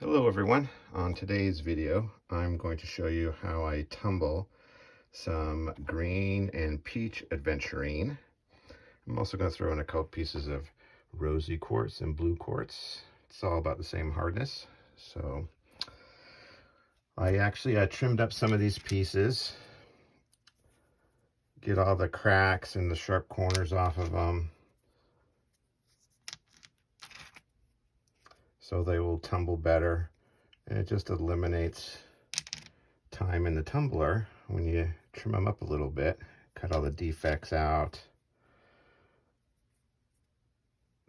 Hello everyone. On today's video, I'm going to show you how I tumble some green and peach Aventurine. I'm also going to throw in a couple pieces of rosy quartz and blue quartz. It's all about the same hardness. So I actually trimmed up some of these pieces, get all the cracks and the sharp corners off of them, so they will tumble better. And it just eliminates time in the tumbler when you trim them up a little bit, cut all the defects out,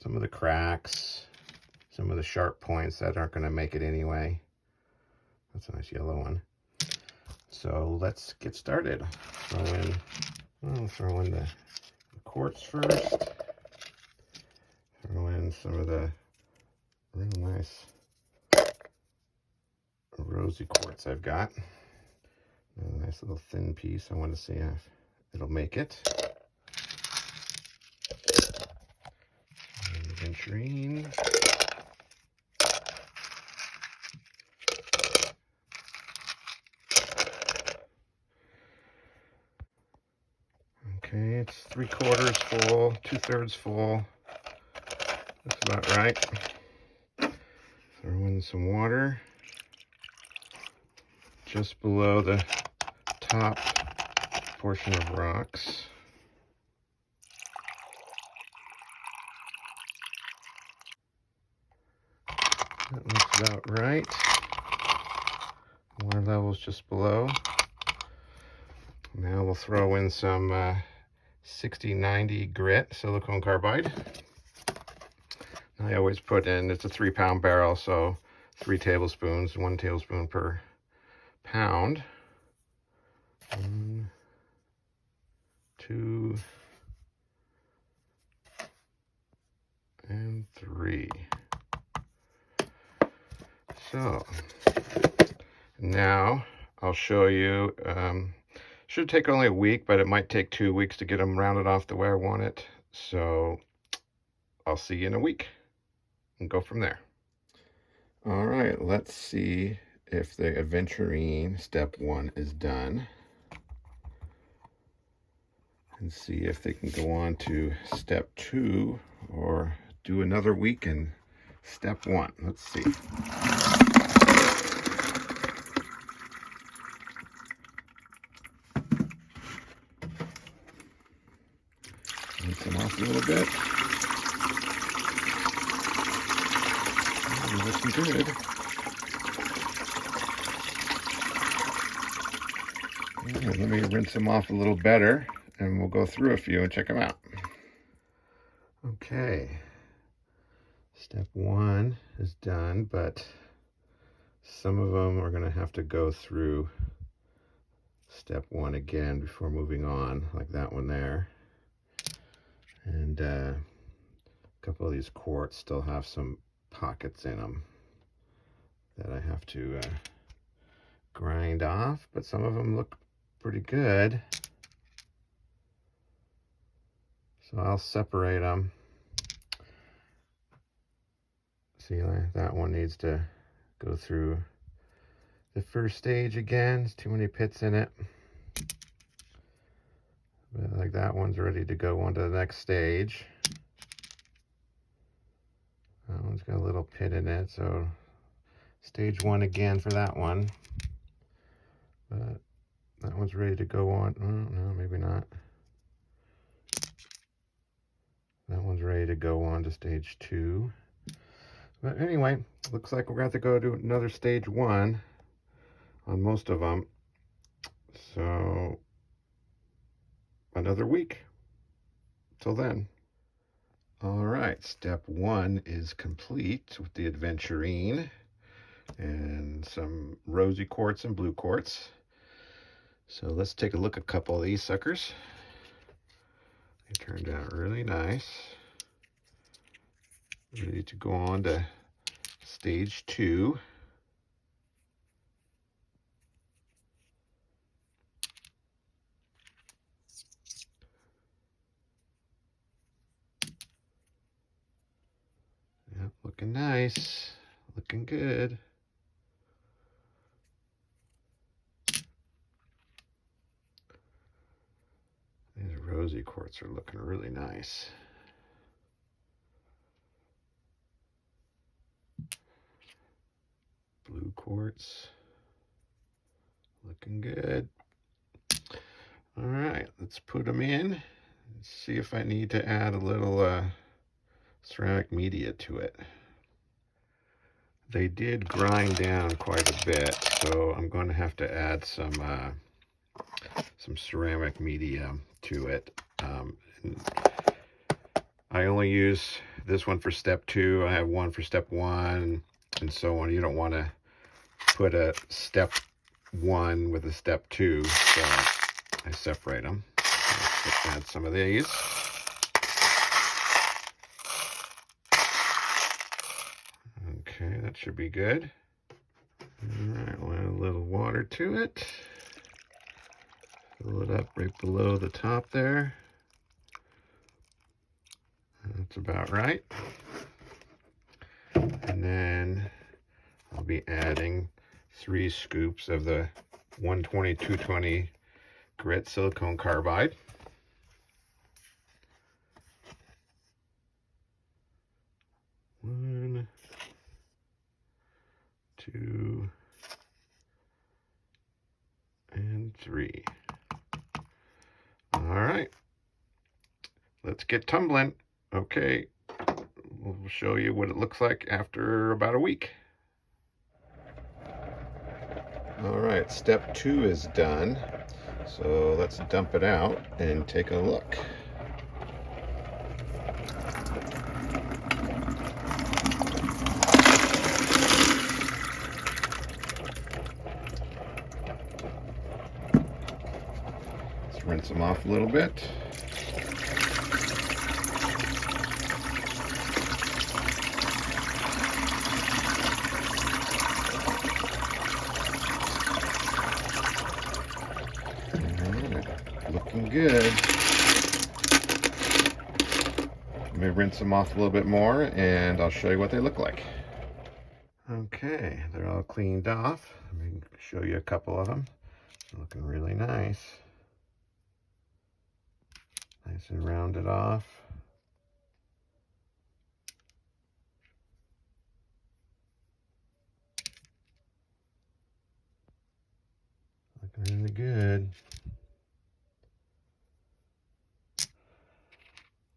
some of the cracks, some of the sharp points that aren't going to make it anyway. That's a nice yellow one. So let's get started. I'll throw in the quartz first. Throw in some of the real nice rosy quartz I've got. A nice little thin piece. I want to see if it'll make it. Aventurine. Okay, it's 3/4 full, 2/3 full. That's about right. Throw in some water just below the top portion of rocks. That looks about right. Water level's just below. Now we'll throw in some 6090 grit silicone carbide. I always put in, it's a 3-pound barrel, so 3 tablespoons, 1 tablespoon per pound. 1, 2, and 3. So now I'll show you, should take only a week, but it might take 2 weeks to get them rounded off the way I want it. So I'll see you in a week and go from there. All right, let's see if the Aventurine step 1 is done, and see if they can go on to step 2 or do another week in step 1. Let's see. Rinse them off a little bit. Looking good. Right, let me rinse them off a little better, and we'll go through a few and check them out. Okay, step 1 is done, but some of them are going to have to go through step 1 again before moving on, like that one there. And a couple of these quartz still have some pockets in them that I have to grind off, but some of them look pretty good. So I'll separate them. See, that one needs to go through the first stage again. There's too many pits in it. But like that one's ready to go on to the next stage. That one's got a little pit in it, so stage 1 again for that one. But that one's ready to go on. Oh, no, maybe not. That one's ready to go on to stage 2. But anyway, looks like we're going to have to go to another stage 1 on most of them. So another week. Till then. All right, step 1 is complete with the Aventurine and some rosy quartz and blue quartz. So let's take a look at a couple of these suckers. They turned out really nice. Ready to go on to stage 2. Yep, looking nice, looking good. rosy quartz are looking really nice. Blue quartz, looking good. All right, let's put them in and see if I need to add a little ceramic media to it. They did grind down quite a bit, so I'm going to have to add some ceramic media to it. I only use this one for step 2. I have one for step 1, and so on. You don't want to put a step 1 with a step 2, so I separate them. Let's add some of these. Okay, that should be good. All right, we'll add a little water to it. Fill it up right below the top there. That's about right. And then I'll be adding 3 scoops of the 120-220 grit silicone carbide. One, 2, and 3. All right, let's get tumbling. Okay, we'll show you what it looks like after about a week. All right, step 2 is done. So let's dump it out and take a look. Let's rinse them off a little bit. Looking good. Let me rinse them off a little bit more and I'll show you what they look like. Okay, they're all cleaned off. Let me show you a couple of them. They're looking really nice. Nice and rounded off. Looking really good.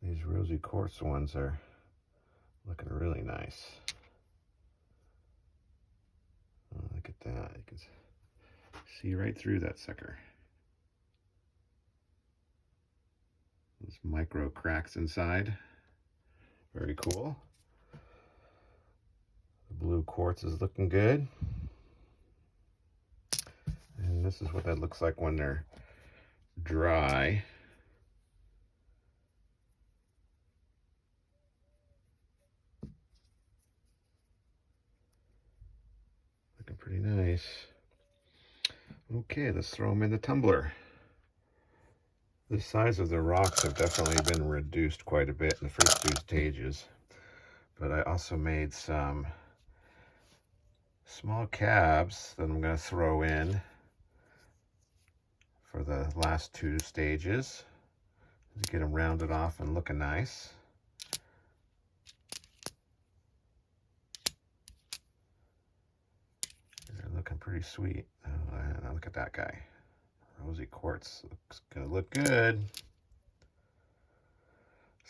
These rosy quartz ones are looking really nice. Oh, look at that. You can see right through that sucker. Those micro cracks inside. Very cool. The blue quartz is looking good. And this is what that looks like when they're dry. Looking pretty nice. Okay, let's throw them in the tumbler. The size of the rocks have definitely been reduced quite a bit in the first 2 stages. But I also made some small cabs that I'm going to throw in for the last 2 stages to get them rounded off and looking nice. They're looking pretty sweet. Oh, look at that guy. Rosy quartz looks gonna look good.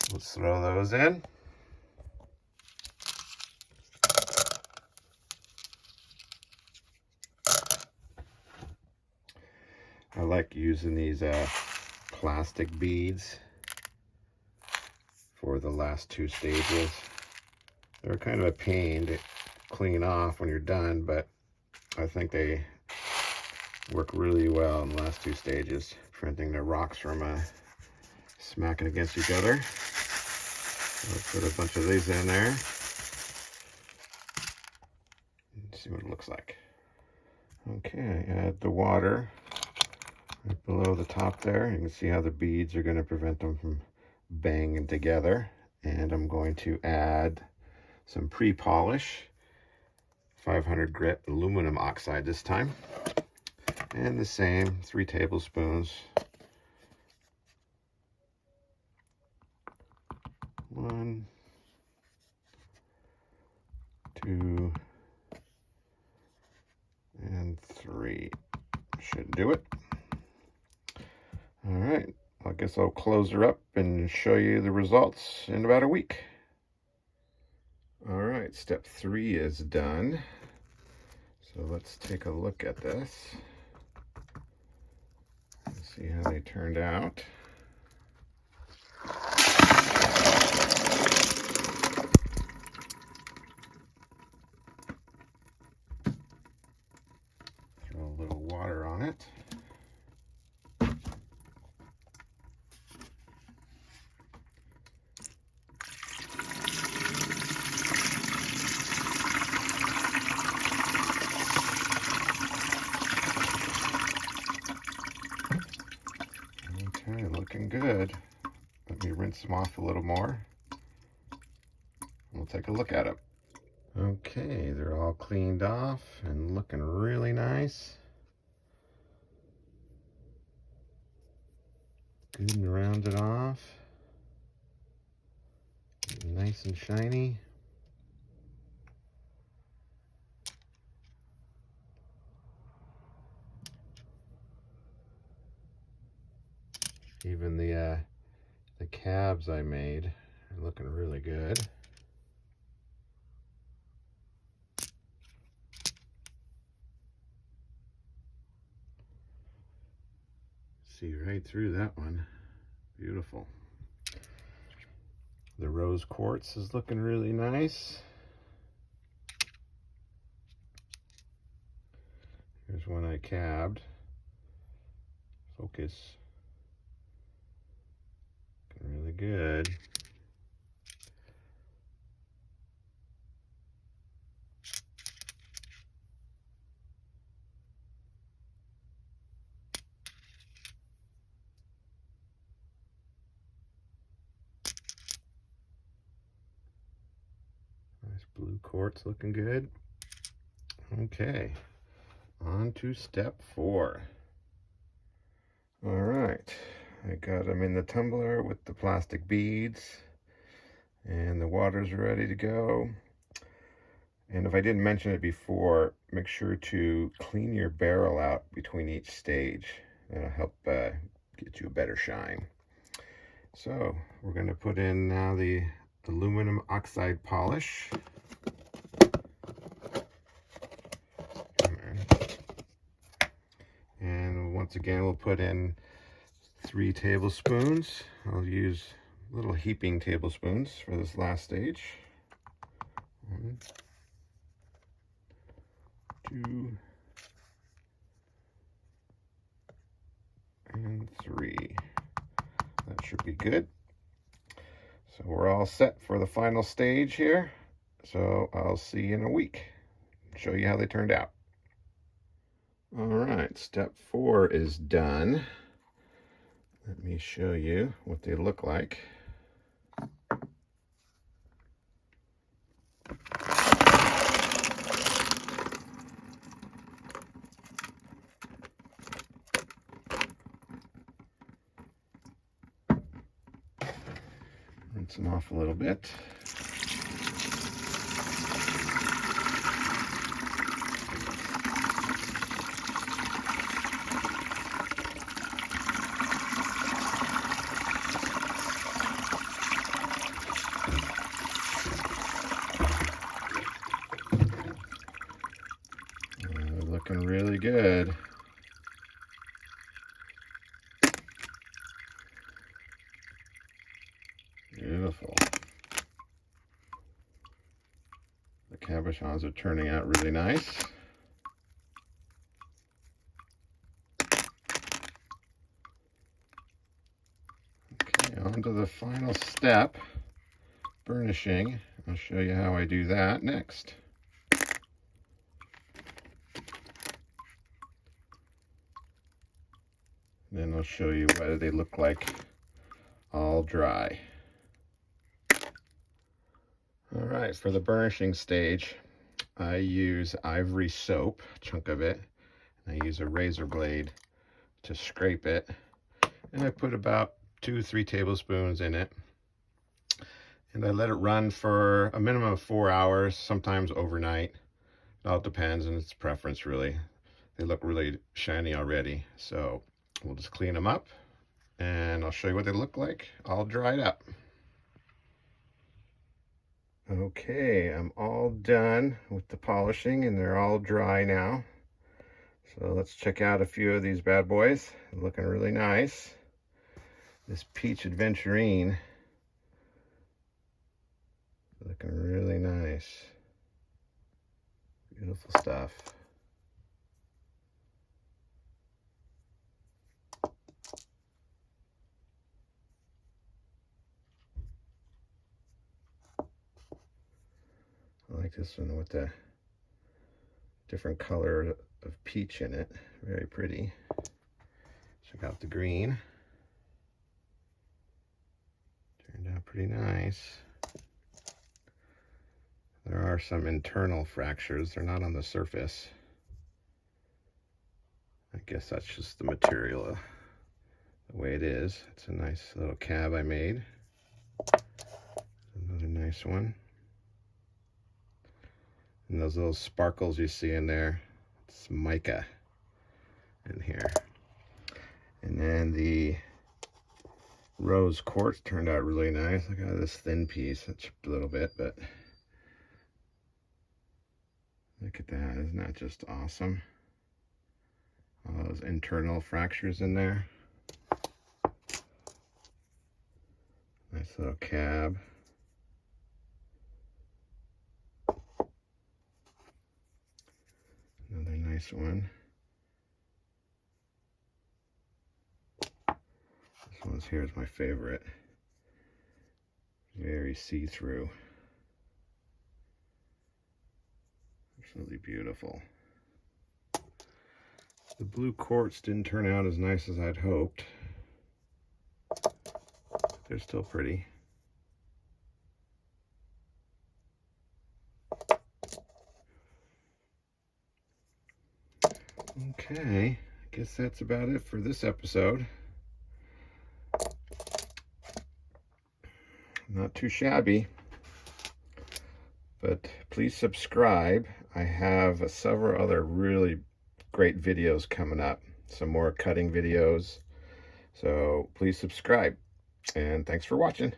So let's throw those in. I like using these plastic beads for the last 2 stages. They're kind of a pain to clean off when you're done, but I think they work really well in the last 2 stages, preventing the rocks from smacking against each other. So let's put a bunch of these in there and see what it looks like. Okay, add the water right below the top there. You can see how the beads are going to prevent them from banging together. And I'm going to add some pre-polish, 500 grit aluminum oxide this time. And the same, 3 tablespoons 1, 2, and 3. Should do it. All right, I guess I'll close her up and show you the results in about a week. All right, step 3 is done. So let's take a look at this. Let's see how they turned out. Throw a little water on it. Okay, looking good. Let me rinse them off a little more. We'll take a look at them. Okay, they're all cleaned off and looking really nice. Good and rounded off. Nice and shiny. Even the cabs I made are looking really good. See right through that one. Beautiful. The rose quartz is looking really nice. Here's one I cabbed. Focus. Looking really good. Nice blue quartz looking good. Okay, on to step 4. All right, I got them in the tumbler with the plastic beads, and the water's ready to go. And if I didn't mention it before, make sure to clean your barrel out between each stage. That'll help get you a better shine. So we're going to put in now the aluminum oxide polish. And once again, we'll put in 3 tablespoons. I'll use little heaping tablespoons for this last stage. 1, 2, and 3. That should be good. So we're all set for the final stage here. So I'll see you in a week. Show you how they turned out. All right, step 4 is done. Let me show you what they look like. Rinse them off a little bit. Looking really good. Beautiful. The cabochons are turning out really nice. Okay, on to the final step, burnishing. I'll show you how I do that next. Then I'll show you what they look like all dry. All right, for the burnishing stage, I use ivory soap, a chunk of it, and I use a razor blade to scrape it, and I put about 2-3 tablespoons in it. And I let it run for a minimum of 4 hours, sometimes overnight. It all depends, and it's preference really. They look really shiny already, so we'll just clean them up and I'll show you what they look like all dried up. Okay, I'm all done with the polishing and they're all dry now. So let's check out a few of these bad boys. They're looking really nice. This peach Aventurine, looking really nice. Beautiful stuff. I like this one with the different color of peach in it. Very pretty. Check out the green. Turned out pretty nice. There are some internal fractures. They're not on the surface. I guess that's just the material, the way it is. It's a nice little cab I made. Another nice one. And those little sparkles you see in there, it's mica in here. And then the rose quartz turned out really nice. Look at this thin piece. It chipped a little bit, but look at that. Isn't that just awesome? All those internal fractures in there. Nice little cab. Another nice one. This one here is my favorite. Very see-through. Absolutely beautiful. The blue quartz didn't turn out as nice as I'd hoped. They're still pretty. Okay, I guess that's about it for this episode. Not too shabby, but please subscribe. I have several other really great videos coming up, some more cutting videos, so please subscribe, and thanks for watching.